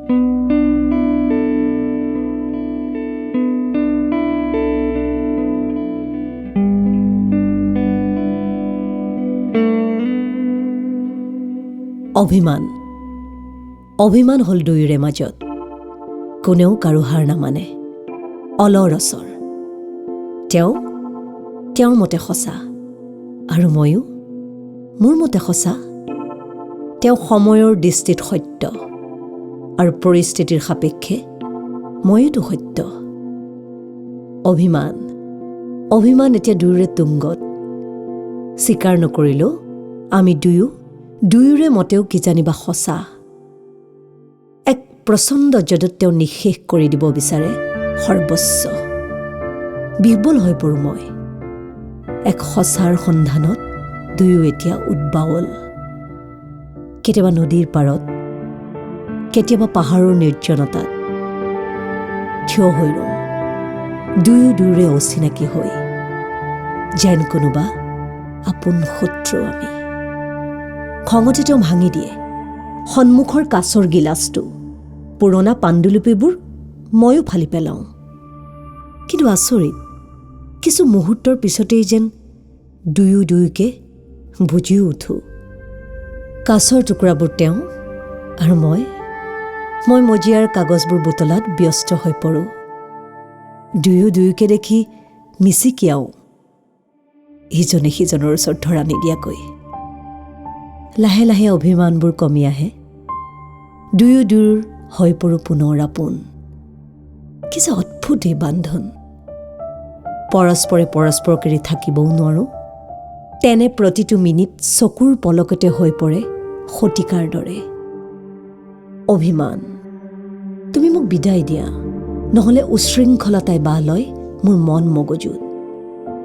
অভিমান অভিমান হ'ল দুয়োৰে মাজত কোনেও কাৰো হাৰ নামানে অলৰচৰ তেওঁৰ মতে সঁচা আৰু ময়ো মোৰ মতে সঁচা তেওঁ সময়ৰ দৃষ্টিত সত্য আৰু পৰিস্থিতিৰ সাপেক্ষে ময়োতো সত্য অভিমান এতিয়া দুয়োৰে তুংগত স্বীকাৰ নকৰিলেও আমি দুয়োৰে মতেও কিজানিবা সঁচা এক প্ৰচণ্ড যদত তেওঁ নিঃশেষ কৰি দিব বিচাৰে সৰ্বস্ব বিহ্বল হৈ পৰোঁ মই এক সঁচাৰ সন্ধানত দুয়ো এতিয়া উদ্বাৱল কেতিয়াবা নদীৰ পাৰত কেতিয়াবা পাহাৰৰ নিৰ্জনতাত থিয় হৈ ৰওঁ দুয়োৰে অচিনাকি হৈ যেন কোনোবা আপোন শত্ৰু আমি খঙতে তেওঁ ভাঙি দিয়ে সন্মুখৰ কাছৰ গিলাচটো পুৰণা পাণ্ডুলিপিবোৰ ময়ো ফালি পেলাওঁ কিন্তু আচৰিত কিছু মুহূৰ্তৰ পিছতেই যেন দুয়োকে বুজিও উঠোঁ কাছৰ টুকুৰাবোৰ তেওঁ আৰু মই মজিয়াৰ কাগজবোৰ বুটলাত ব্যস্ত হৈ পৰোঁ দুয়োকে দেখি মিচিকিয়াও ইজনে সিজনৰ ওচৰত ধৰা নিদিয়াকৈ লাহে লাহে অভিমানবোৰ কমি আহে দুয়ো হৈ পৰোঁ পুনৰ আপোন কি যে অদ্ভুত এই বান্ধন পৰস্পৰক এৰি থাকিবও নোৱাৰোঁ তেনে প্ৰতিটো মিনিট চকুৰ পলকতে হৈ পৰে শতিকাৰ দৰে অভিমান তুমি মোক বিদায় দিয়া নহ'লে উশৃংখলতাই বাহ লয় মোৰ মন মগজুত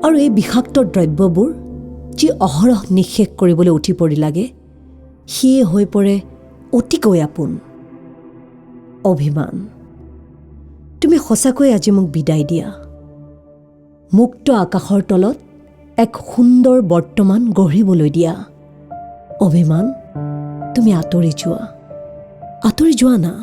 আৰু এই বিষাক্ত দ্ৰব্যবোৰ যি অহৰহ নিঃশেষ কৰিবলৈ উঠি পৰি লাগে সিয়ে হৈ পৰে অতিকৈ আপোন অভিমান তুমি সঁচাকৈ আজি মোক বিদায় দিয়া মুক্ত আকাশৰ তলত এক সুন্দৰ বৰ্তমান গঢ়িবলৈ দিয়া অভিমান তুমি আঁতৰি যোৱা না